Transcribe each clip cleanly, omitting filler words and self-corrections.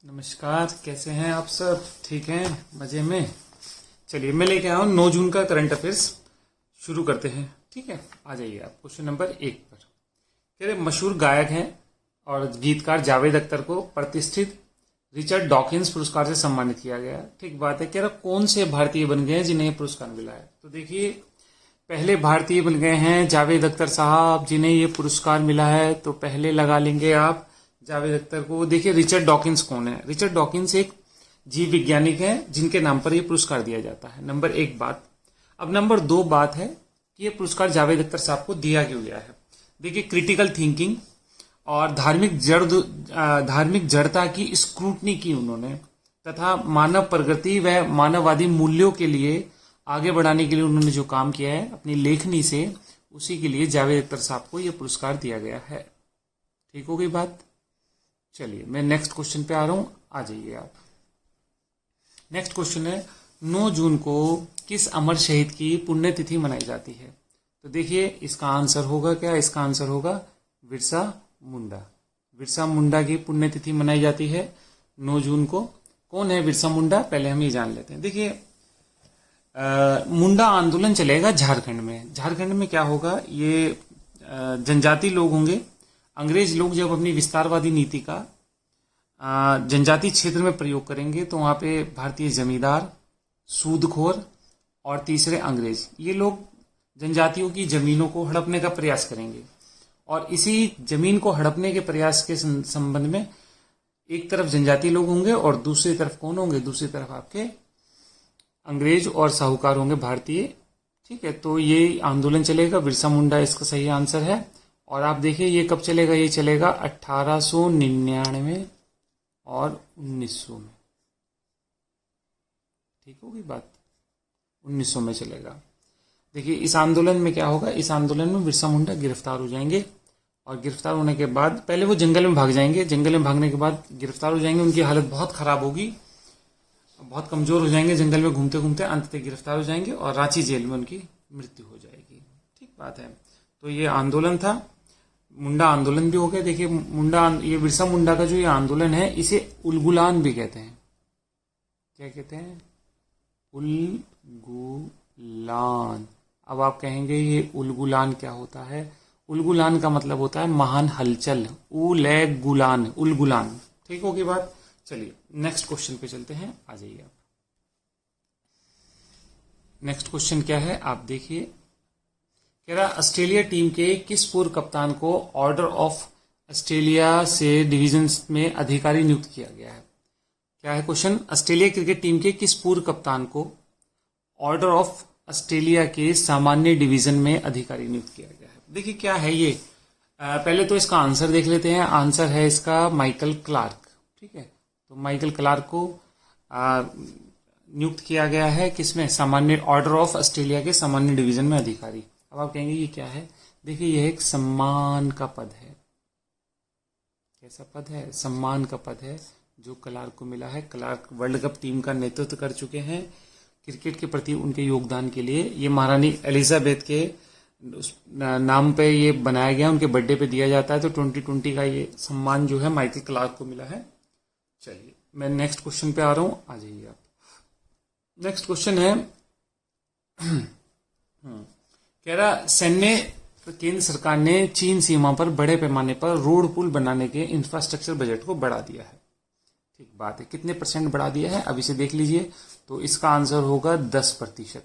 नमस्कार, कैसे हैं आप सब? ठीक हैं? मजे में? चलिए मैं लेके आया हूँ 9 जून का करंट अफेयर्स। शुरू करते हैं, ठीक है? आ जाइए आप क्वेश्चन नंबर 1 पर। कह रहे मशहूर गायक हैं और गीतकार जावेद अख्तर को प्रतिष्ठित रिचर्ड डॉकिंस पुरस्कार से सम्मानित किया गया। ठीक बात है। कह रहा कौन से भारतीय बन गए हैं जिन्हें ये पुरस्कार मिला है? तो देखिए, पहले भारतीय बन गए हैं जावेद अख्तर साहब जिन्हें ये पुरस्कार मिला है। तो पहले लगा लेंगे आप जावेद अख्तर को। देखिए, रिचर्ड डॉकिंस कौन है? रिचर्ड डॉकिंस एक जीव वैज्ञानिक है जिनके नाम पर यह पुरस्कार दिया जाता है। नंबर 1 बात। अब नंबर 2 बात है कि यह पुरस्कार जावेद अख्तर साहब को दिया क्यों गया है। देखिए, क्रिटिकल थिंकिंग और धार्मिक जड़ता की स्क्रूटनी की उन्होंने, तथा मानव प्रगति व मानववादी मूल्यों के लिए आगे बढ़ाने के लिए उन्होंने जो काम किया है अपनी लेखनी से, उसी के लिए जावेद अख्तर साहब को यह पुरस्कार दिया गया है। ठीक हो गई बात? चलिए मैं नेक्स्ट क्वेश्चन पे आ रहा हूं, आ जाइए आप। नेक्स्ट क्वेश्चन है 9 जून को किस अमर शहीद की पुण्यतिथि मनाई जाती है? तो देखिए, इसका आंसर होगा क्या? इसका आंसर होगा बिरसा मुंडा। बिरसा मुंडा की पुण्यतिथि मनाई जाती है 9 जून को। कौन है बिरसा मुंडा? पहले हम ये जान लेते हैं। देखिए, मुंडा आंदोलन चलेगा झारखंड में। झारखंड में क्या होगा? ये जनजाति लोग होंगे। अंग्रेज लोग जब अपनी विस्तारवादी नीति का जनजाति क्षेत्र में प्रयोग करेंगे तो वहां पे भारतीय जमींदार, सूदखोर और तीसरे अंग्रेज, ये लोग जनजातियों की जमीनों को हड़पने का प्रयास करेंगे। और इसी जमीन को हड़पने के प्रयास के संबंध में एक तरफ जनजाति लोग होंगे और दूसरी तरफ कौन होंगे? दूसरी तरफ आपके अंग्रेज और साहूकार होंगे भारतीय। ठीक है, तो ये आंदोलन चलेगा। बिरसा मुंडा इसका सही आंसर है। और आप देखिए ये कब चलेगा? ये चलेगा 1899 और 1900 में। ठीक होगी बात? 1900 में चलेगा। देखिए, इस आंदोलन में क्या होगा? इस आंदोलन में बिरसा मुंडा गिरफ्तार हो जाएंगे और गिरफ्तार होने के बाद पहले वो जंगल में भाग जाएंगे। जंगल में भागने के बाद गिरफ्तार हो जाएंगे, उनकी हालत बहुत खराब होगी, बहुत कमजोर हो जाएंगे। जंगल में घूमते घूमते अंततः गिरफ्तार हो जाएंगे और रांची जेल में उनकी मृत्यु हो जाएगी। ठीक बात है। तो ये आंदोलन था, मुंडा आंदोलन भी हो गया। देखिए, ये बिरसा मुंडा का जो ये आंदोलन है इसे उलगुलान भी कहते हैं। क्या कहते हैं? उलगुलान। अब आप कहेंगे ये उलगुलान क्या होता है? उलगुलान का मतलब होता है महान हलचल। उलगुलान, उलगुलान। ठीक होगी बात? चलिए नेक्स्ट क्वेश्चन पे चलते हैं, आ जाइए आप। नेक्स्ट क्वेश्चन क्या है आप देखिए। कह रहा ऑस्ट्रेलिया टीम के किस पूर्व कप्तान को ऑर्डर ऑफ ऑस्ट्रेलिया से डिवीजन में अधिकारी नियुक्त किया गया है? क्या है क्वेश्चन? ऑस्ट्रेलिया क्रिकेट टीम के किस पूर्व कप्तान को ऑर्डर ऑफ ऑस्ट्रेलिया के सामान्य डिवीजन में अधिकारी नियुक्त किया गया है? देखिए क्या है ये, पहले तो इसका आंसर देख लेते हैं। आंसर है इसका माइकल क्लार्क। ठीक है, तो माइकल क्लार्क को नियुक्त किया गया है किसमें? सामान्य, ऑर्डर ऑफ ऑस्ट्रेलिया के सामान्य डिवीजन में अधिकारी। अब आप कहेंगे ये क्या है? देखिए, यह एक सम्मान का पद है। कैसा पद है? सम्मान का पद है जो क्लार्क को मिला है। क्लार्क वर्ल्ड कप टीम का नेतृत्व कर चुके हैं। क्रिकेट के प्रति उनके योगदान के लिए ये महारानी एलिजाबेथ के नाम पे ये बनाया गया, उनके बर्थडे पे दिया जाता है। तो 2020 का ये सम्मान जो है माइकल क्लार्क को मिला है। चलिए मैं नेक्स्ट क्वेश्चन पे आ रहा हूं, आ जाइए आप। नेक्स्ट क्वेश्चन है कह रहा केंद्र सरकार ने चीन सीमा पर बड़े पैमाने पर रोड पुल बनाने के इंफ्रास्ट्रक्चर बजट को बढ़ा दिया है। ठीक बात है। कितने % बढ़ा दिया है? अब इसे देख लीजिए। तो इसका आंसर होगा 10%।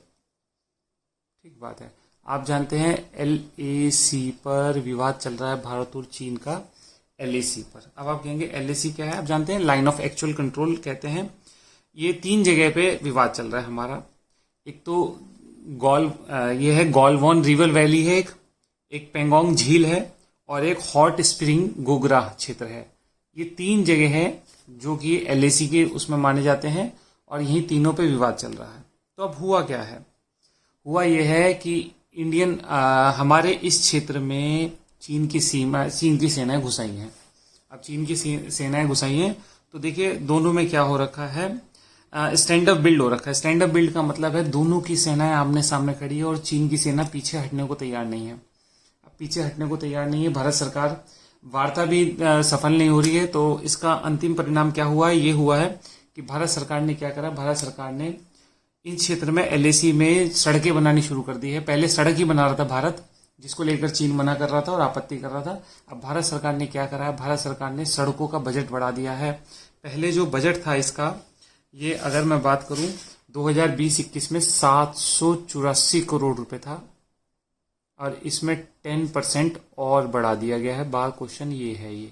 ठीक बात है। आप जानते हैं LAC पर विवाद चल रहा है, भारत और चीन का LAC पर। अब आप कहेंगे LAC क्या है? आप जानते हैं लाइन ऑफ एक्चुअल कंट्रोल कहते हैं। ये 3 जगह पे विवाद चल रहा है हमारा। एक तो ये है गॉलवान रिवर वैली है, एक पेंगोंग झील है और एक हॉट स्प्रिंग गोगरा क्षेत्र है। ये 3 जगह है जो कि LAC के उसमें माने जाते हैं और यही तीनों पे विवाद चल रहा है। तो अब हुआ क्या है? हुआ यह है कि हमारे इस क्षेत्र में चीन की सेनाएं घुसाई हैं। अब चीन की सेनाएं घुसाई हैं तो देखिए दोनों में क्या हो रखा है? स्टैंड अप बिल्ड हो रखा है। स्टैंड अप बिल्ड का मतलब है दोनों की सेनाएं आमने सामने खड़ी है और चीन की सेना पीछे हटने को तैयार नहीं है। अब पीछे हटने को तैयार नहीं है। भारत सरकार वार्ता भी सफल नहीं हो रही है। तो इसका अंतिम परिणाम क्या हुआ है? ये हुआ है कि भारत सरकार ने क्या करा, भारत सरकार ने इस क्षेत्र में एलएसी में सड़कें बनानी शुरू कर दी है। पहले सड़क ही बना रहा था भारत, जिसको लेकर चीन मना कर रहा था और आपत्ति कर रहा था। अब भारत सरकार ने क्या करा है, भारत सरकार ने सड़कों का बजट बढ़ा दिया है। पहले जो बजट था इसका, ये अगर मैं बात करूं 2020-21 में 784 करोड़ रुपए था और इसमें 10% और बढ़ा दिया गया है। बार क्वेश्चन ये है ये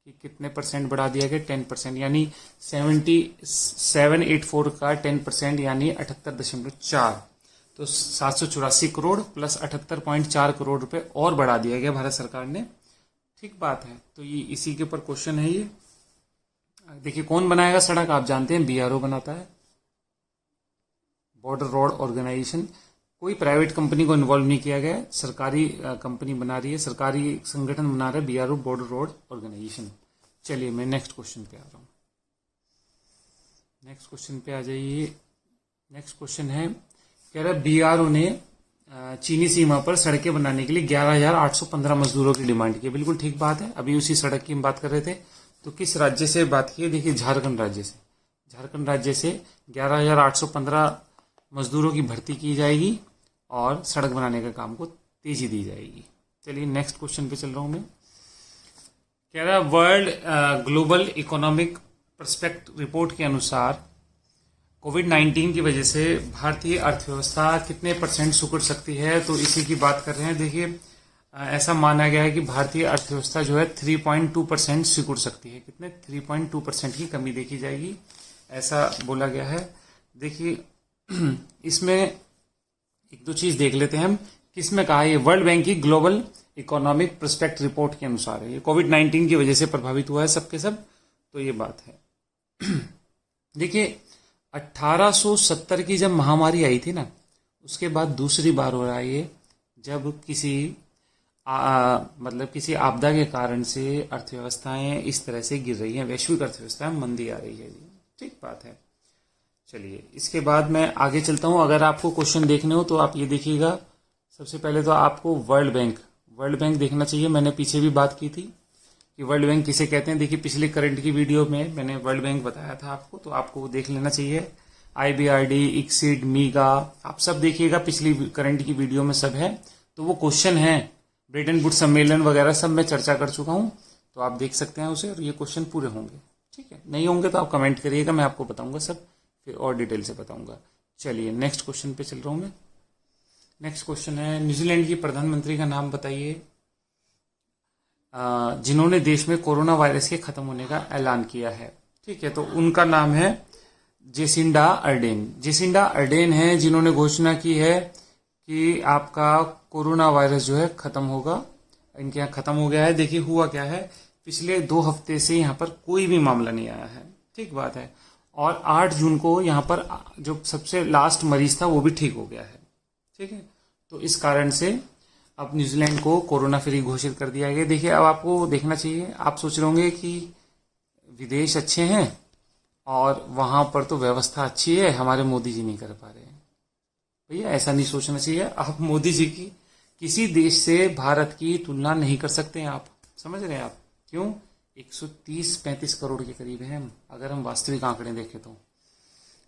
कि कितने परसेंट बढ़ा दिया गया? 10%, यानी 784 का 10% यानी 78.4। तो 784 करोड़ प्लस 78.4 करोड़ रुपए और बढ़ा दिया गया भारत सरकार ने। ठीक बात है। तो ये इसी के ऊपर क्वेश्चन है ये। देखिए कौन बनाएगा सड़क, आप जानते हैं बीआरओ बनाता है, बॉर्डर रोड ऑर्गेनाइजेशन। कोई प्राइवेट कंपनी को इन्वॉल्व नहीं किया गया है, सरकारी कंपनी बना रही है, सरकारी संगठन बना रहा है बीआरओ, बॉर्डर रोड ऑर्गेनाइजेशन। चलिए मैं नेक्स्ट क्वेश्चन पे आ रहा हूं। नेक्स्ट क्वेश्चन पे आ जाइए। नेक्स्ट क्वेश्चन है, कह रहा बीआरओ ने चीनी सीमा पर सड़कें बनाने के लिए 11,815 मजदूरों की डिमांड की। बिल्कुल ठीक बात है, अभी उसी सड़क की हम बात कर रहे थे। तो किस राज्य से बात की है? देखिए झारखंड राज्य से। झारखंड राज्य से 11,815 मजदूरों की भर्ती की जाएगी और सड़क बनाने का काम को तेजी दी जाएगी। चलिए नेक्स्ट क्वेश्चन पे चल रहा हूं मैं। कह रहा वर्ल्ड ग्लोबल इकोनॉमिक पर्सपेक्ट रिपोर्ट के अनुसार कोविड-19 की वजह से भारतीय अर्थव्यवस्था कितने परसेंट सिकुड़ सकती है? तो इसी की बात कर रहे हैं। देखिए ऐसा माना गया है कि भारतीय अर्थव्यवस्था जो है 3.2% सिकुड़ सकती है। कितने? 3.2% की कमी देखी जाएगी, ऐसा बोला गया है। देखिए इसमें एक दो चीज देख लेते हैं हम, किसमें कहा है। ये वर्ल्ड बैंक की ग्लोबल इकोनॉमिक पर्सपेक्ट रिपोर्ट के अनुसार है। ये कोविड-19 की वजह से प्रभावित हुआ है सबके सब, तो ये बात है। देखिए 1870 की जब महामारी आई थी ना, उसके बाद दूसरी बार हो रहा है ये, जब किसी मतलब किसी आपदा के कारण से अर्थव्यवस्थाएं इस तरह से गिर रही हैं, वैश्विक अर्थव्यवस्थाएं मंदी आ रही है जी। ठीक बात है। चलिए इसके बाद मैं आगे चलता हूं। अगर आपको क्वेश्चन देखने हो तो आप ये देखिएगा। सबसे पहले तो आपको वर्ल्ड बैंक देखना चाहिए। मैंने पीछे भी बात की थी कि वर्ल्ड बैंक किसे कहते हैं। देखिए पिछले करंट की वीडियो में मैंने वर्ल्ड बैंक बताया था आपको, तो आपको वो देख लेना चाहिए। IBRD, ICSID, मीगा, आप सब देखिएगा, पिछली करंट की वीडियो में सब है। तो वो क्वेश्चन है, ब्रेटन वुड्स सम्मेलन वगैरह सब मैं चर्चा कर चुका हूं, तो आप देख सकते हैं उसे, और ये क्वेश्चन पूरे होंगे। ठीक है, नहीं होंगे तो आप कमेंट करिएगा, मैं आपको बताऊंगा सब, फिर और डिटेल से बताऊंगा। चलिए नेक्स्ट क्वेश्चन पे चल रहा हूं मैं। नेक्स्ट क्वेश्चन है, न्यूजीलैंड की प्रधानमंत्री का नाम बताइए जिन्होंने देश में कोरोना वायरस के खत्म होने का ऐलान किया है। ठीक है, तो उनका नाम है जेसिंडा अर्डेन। जेसिंडा अर्डेन है जिन्होंने घोषणा की है कि आपका कोरोना वायरस जो है खत्म होगा, इनके यहाँ खत्म हो गया है। देखिए हुआ क्या है, पिछले 2 हफ्ते से यहाँ पर कोई भी मामला नहीं आया है। ठीक बात है। और 8 जून को यहाँ पर जो सबसे लास्ट मरीज था वो भी ठीक हो गया है। ठीक है, तो इस कारण से अब न्यूजीलैंड को कोरोना फ्री घोषित कर दिया गया। देखिए अब आपको देखना चाहिए, आप सोच रहे होंगे कि विदेश अच्छे हैं और वहां पर तो व्यवस्था अच्छी है, हमारे मोदी जी नहीं कर पा रहे हैं। भैया ऐसा नहीं सोचना चाहिए। आप मोदी जी की किसी देश से भारत की तुलना नहीं कर सकते हैं, आप समझ रहे हैं आप क्यों? 130-35 करोड़ के करीब है हम, अगर हम वास्तविक आंकड़े देखें तो।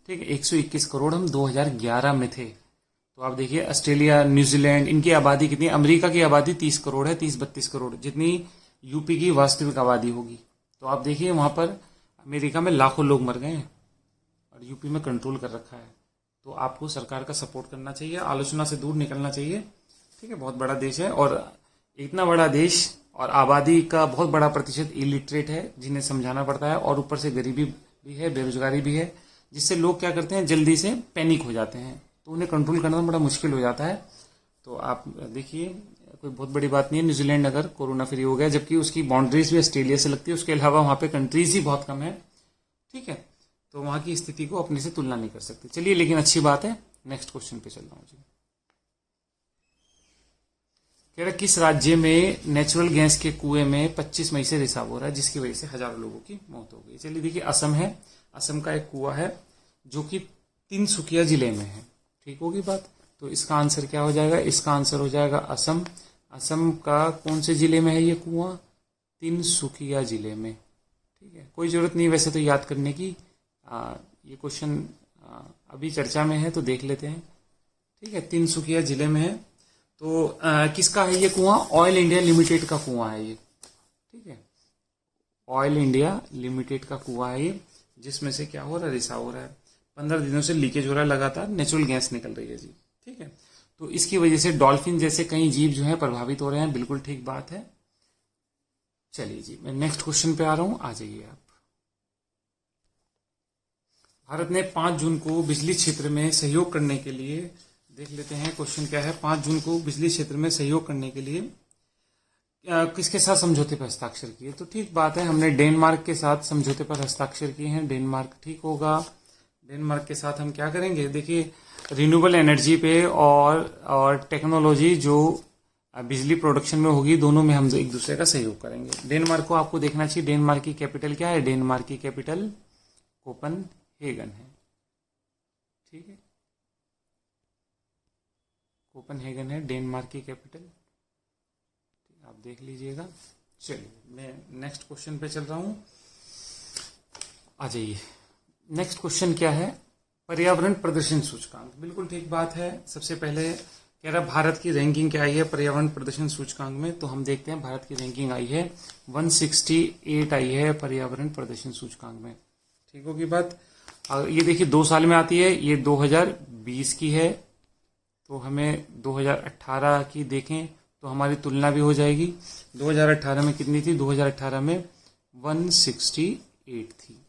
ठीक है, 121 करोड़ हम 2011 में थे। तो आप देखिए ऑस्ट्रेलिया, न्यूजीलैंड, इनकी आबादी कितनी, अमेरिका की आबादी 30 करोड़ है, 30-32 करोड़ जितनी यूपी की वास्तविक आबादी होगी। तो आप देखिए वहां पर अमेरिका में लाखों लोग मर गए हैं और यूपी में कंट्रोल कर रखा है। तो आपको सरकार का सपोर्ट करना चाहिए, आलोचना से दूर निकलना चाहिए। ठीक है, बहुत बड़ा देश है और इतना बड़ा देश और आबादी का बहुत बड़ा प्रतिशत इलिटरेट है, जिन्हें समझाना पड़ता है, और ऊपर से गरीबी भी है, बेरोजगारी भी है, जिससे लोग क्या करते हैं, जल्दी से पैनिक हो जाते हैं, तो उन्हें कंट्रोल करना बड़ा मुश्किल हो जाता है। तो आप देखिए कोई बहुत बड़ी बात नहीं है न्यूजीलैंड अगर कोरोना फ्री हो गया, जबकि उसकी बाउंड्रीज भी ऑस्ट्रेलिया से लगती है, उसके अलावा वहां पे कंट्रीज ही बहुत कम है। ठीक है, तो वहां की स्थिति को अपने से तुलना नहीं कर सकते। चलिए लेकिन अच्छी बात है, नेक्स्ट क्वेश्चन पे चल रहा हूं जी। कह रहा किस राज्य में नेचुरल गैस के कुएं में 25 मई से रिसाव हो रहा है, जिसकी वजह से हजारों लोगों की मौत हो गई। चलिए देखिए असम है, असम का एक कुआं है जो कि तिनसुकिया जिले में है। ठीक होगी बात, तो इसका आंसर क्या हो जाएगा? इसका आंसर हो जाएगा असम। असम का कौन से जिले में है ये कुआं? तिनसुकिया जिले में। ठीक है, कोई जरूरत नहीं वैसे तो याद करने की। ये क्वेश्चन अभी चर्चा में है तो देख लेते हैं। ठीक है, तिनसुकिया जिले में है। तो किसका है ये कुआं? ऑयल इंडिया लिमिटेड का कुआं है ये। ठीक है, ऑयल इंडिया लिमिटेड का कुआं है ये, जिसमें से क्या हो रहा है? रिसाव हो रहा है। 15 दिनों से लीकेज हो रहा है, लगातार नेचुरल गैस निकल रही है जी। ठीक है, तो इसकी वजह से डॉल्फिन जैसे कई जीव जो है प्रभावित हो रहे हैं। बिल्कुल ठीक बात है। चलिए जी, मैं नेक्स्ट क्वेश्चन पे आ रहा हूं, आ जाइए आप। भारत ने 5 जून को बिजली क्षेत्र में सहयोग करने के लिए, देख लेते हैं क्वेश्चन क्या है। 5 जून को बिजली क्षेत्र में सहयोग करने के लिए किसके साथ समझौते पर हस्ताक्षर किए? तो ठीक बात है, हमने डेनमार्क के साथ समझौते पर हस्ताक्षर किए हैं। डेनमार्क ठीक होगा। डेनमार्क के साथ हम क्या करेंगे? देखिए, रिन्यूएबल एनर्जी पे और टेक्नोलॉजी जो बिजली प्रोडक्शन में होगी, दोनों में हम एक दूसरे का सहयोग करेंगे। डेनमार्क को आपको देखना चाहिए। डेनमार्क की कैपिटल क्या है? डेनमार्क की कैपिटल कोपनहेगन है। ठीक है, कोपनहेगन है डेनमार्क की कैपिटल, आप देख लीजिएगा। चलिए, मैं नेक्स्ट क्वेश्चन पे चल रहा हूं, आ जाइए। नेक्स्ट क्वेश्चन क्या है? पर्यावरण प्रदर्शन सूचकांक। बिल्कुल ठीक बात है। सबसे पहले कह रहा भारत की रैंकिंग क्या आई है पर्यावरण प्रदर्शन सूचकांक में, तो हम देखते हैं भारत की रैंकिंग आई है 168 आई है पर्यावरण प्रदर्शन सूचकांक में। ठीक होगी बात। ये देखिए 2 साल में आती है, ये 2020 की है, तो हमें 2018 की देखें तो हमारी तुलना भी हो जाएगी। 2018 में कितनी थी? 2018 में 168 थी।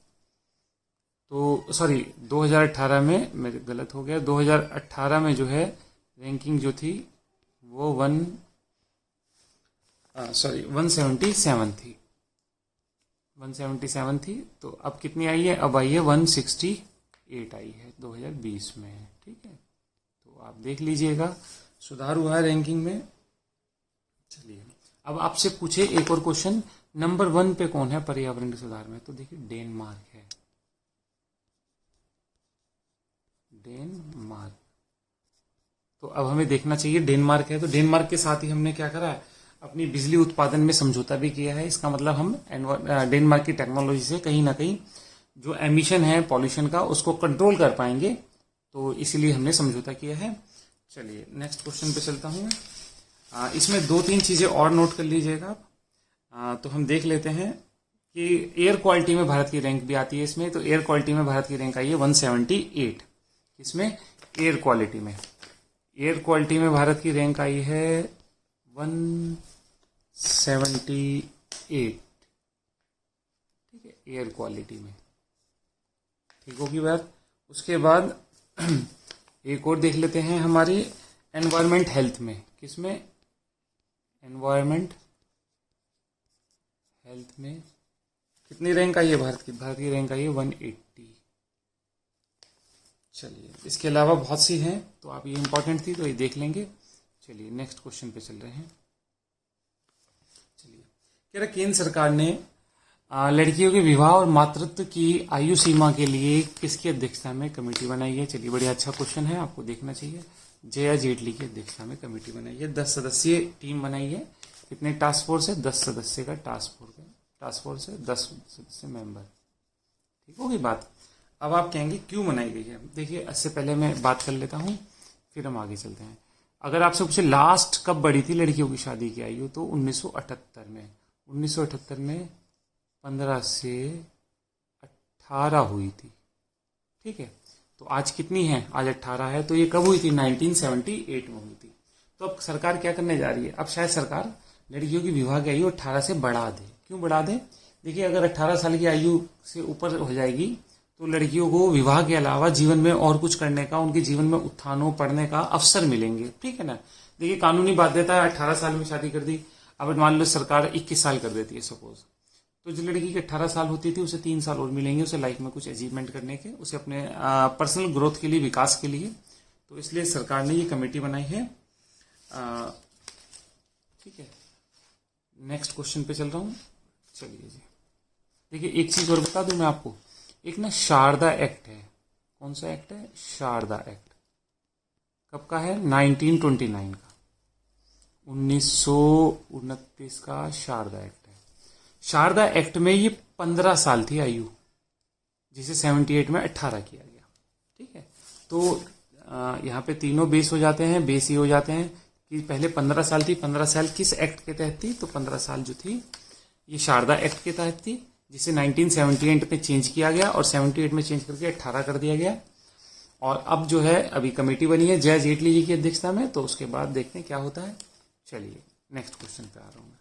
तो सॉरी, 2018 में, मेरे गलत हो गया, 2018 में जो है रैंकिंग जो थी वो 177 थी। 177 थी। तो अब कितनी आई है? अब आई है 168 आई है 2020 में। ठीक है, तो आप देख लीजिएगा, सुधार हुआ है रैंकिंग में। चलिए, अब आपसे पूछे एक और क्वेश्चन, नंबर 1 पे कौन है पर्यावरण के सुधार में? तो देखिए डेनमार्क है। डेनमार्क। तो अब हमें देखना चाहिए डेनमार्क है, तो डेनमार्क के साथ ही हमने क्या करा है? अपनी बिजली उत्पादन में समझौता भी किया है। इसका मतलब हम डेनमार्क की टेक्नोलॉजी से कहीं ना कहीं जो एमिशन है पॉल्यूशन का, उसको कंट्रोल कर पाएंगे, तो इसीलिए हमने समझौता किया है। चलिए, नेक्स्ट क्वेश्चन पे चलता हूं। इसमें 2-3 चीजें और नोट कर लीजिएगा आप। तो हम देख लेते हैं कि एयर क्वालिटी में भारत की रैंक भी आती है इसमें। तो एयर क्वालिटी में भारत की रैंक आई है 178। इसमें एयर क्वालिटी में, एयर क्वालिटी में भारत की रैंक आई है 178। ठीक है, एयर क्वालिटी में। ठीक होगी बात। उसके बाद एक और देख लेते हैं हमारी एनवायरमेंट हेल्थ में। किसमें? एनवायरमेंट हेल्थ में कितनी रैंक आई है भारत की? भारत की रैंक आई है 180। चलिए, इसके अलावा बहुत सी हैं, तो आप ये इंपॉर्टेंट थी तो ये देख लेंगे। चलिए, नेक्स्ट क्वेश्चन पे चल रहे हैं। चलिए, कह रहा केंद्र सरकार ने लड़कियों के विवाह और मातृत्व की आयु सीमा के लिए किसकी अध्यक्षता में कमेटी बनाई है? चलिए, बढ़िया अच्छा क्वेश्चन है, आपको देखना चाहिए। जया जेटली की अध्यक्षता में कमेटी बनाई है। 10 सदस्यीय टीम बनाई है। कितने टास्क फोर्स है? 10 सदस्य का टास्क फोर्स है, 10 सदस्य मेंबर। ठीक होगी बात। अब आप कहेंगे क्यों बनाई गई है? देखिए, इससे पहले मैं बात कर लेता हूं, फिर हम आगे चलते हैं। अगर आपसे पूछे लास्ट कब बढ़ी थी लड़कियों की शादी की आयु, तो 1978 में। 1978 में 15 से 18 हुई थी। ठीक है, तो आज कितनी है? आज 18 है। तो ये कब हुई थी? 1978 में हुई थी। तो अब सरकार क्या करने जा रही है? अब शायद सरकार लड़कियों की विवाह की आयु 18 से बढ़ा दे। क्यों बढ़ा दे? देखिए, अगर 18 साल की आयु से ऊपर हो जाएगी तो लड़कियों को विवाह के अलावा जीवन में और कुछ करने का, उनके जीवन में उत्थानों पढ़ने का अवसर मिलेंगे। ठीक है ना। देखिए, कानूनी बाध्यता है, 18 साल में शादी कर दी। अब मान लो सरकार 21 साल कर देती है सपोज, तो जो लड़की की 18 साल होती थी उसे 3 साल और मिलेंगे उसे लाइफ में कुछ अचीवमेंट करने के, उसे अपने पर्सनल ग्रोथ के लिए, विकास के लिए। तो इसलिए सरकार ने ये कमेटी बनाई है। ठीक है, नेक्स्ट क्वेश्चन पे चल रहा हूं। चलिए जी, देखिए एक चीज और बता दूं मैं आपको, एक ना शारदा एक्ट है। कौन सा एक्ट है? शारदा एक्ट। कब का है? 1929 का, 1929 का शारदा एक्ट है। शारदा एक्ट में ये 15 साल थी आयु, जिसे 78 में 18 किया गया। ठीक है, तो यहाँ पे तीनों बेस हो जाते हैं, बेस ही हो जाते हैं कि पहले 15 साल थी। 15 साल किस एक्ट के तहत थी? तो 15 साल जो थी ये शारदा एक्ट के तहत थी, जिसे 1978 में चेंज किया गया और 78 में चेंज करके 18 कर दिया गया। और अब जो है अभी कमेटी बनी है जय जेटली जी की अध्यक्षता में, तो उसके बाद देखते हैं क्या होता है। चलिए नेक्स्ट क्वेश्चन पे आ रहा हूं मैं।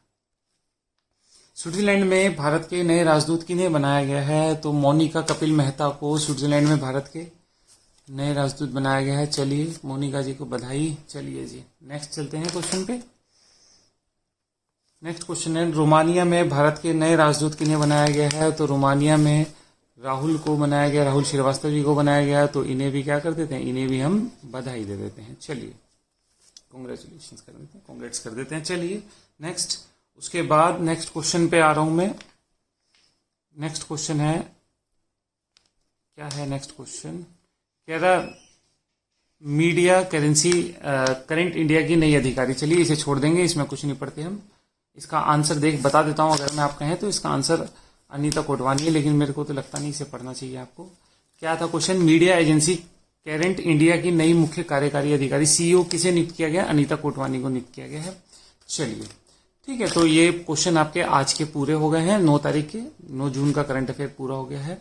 स्विट्जरलैंड में भारत के नए राजदूत किन्हें बनाया गया है? तो मोनिका कपिल मेहता को स्विट्जरलैंड में भारत के नए राजदूत बनाया गया है। चलिए मोनिका जी को बधाई। चलिए जी नेक्स्ट चलते हैं क्वेश्चन पे। नेक्स्ट क्वेश्चन है, रोमानिया में भारत के नए राजदूत किन्हें बनाया गया है? तो रोमानिया में राहुल को बनाया गया, राहुल श्रीवास्तव जी को बनाया गया। तो इन्हें भी क्या कर देते हैं, इन्हें भी हम बधाई दे देते हैं। चलिए कॉन्ग्रेचुलेशन कर देते हैं, कॉन्ग्रेट्स कर देते हैं। चलिए नेक्स्ट, उसके बाद नेक्स्ट क्वेश्चन पे आ रहा हूं मैं। नेक्स्ट क्वेश्चन है, क्या है नेक्स्ट क्वेश्चन? कह रहा मीडिया करेंसी करंट इंडिया की नई अधिकारी। चलिए इसे छोड़ देंगे, इसमें कुछ नहीं पढ़ते हम। इसका आंसर बता देता हूं, अगर मैं आप कहें तो इसका आंसर अनीता कोटवानी है, लेकिन मेरे को तो लगता नहीं इसे पढ़ना चाहिए आपको। क्या था question? Media agency current India की नई मुख्य कार्यकारी अधिकारी सीईओ किसे नियुक्त किया गया? अनीता कोटवानी को नियुक्त किया गया है। चलिए ठीक है, तो ये क्वेश्चन आपके आज के पूरे हो गए हैं। 9 तारीख के 9 जून का करंट अफेयर पूरा हो गया है।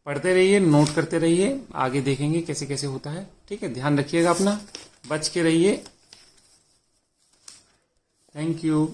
पढ़ते रहिए, नोट करते रहिए, आगे देखेंगे कैसे कैसे होता है। ठीक है, ध्यान रखिएगा अपना, बच के रहिए। Thank you.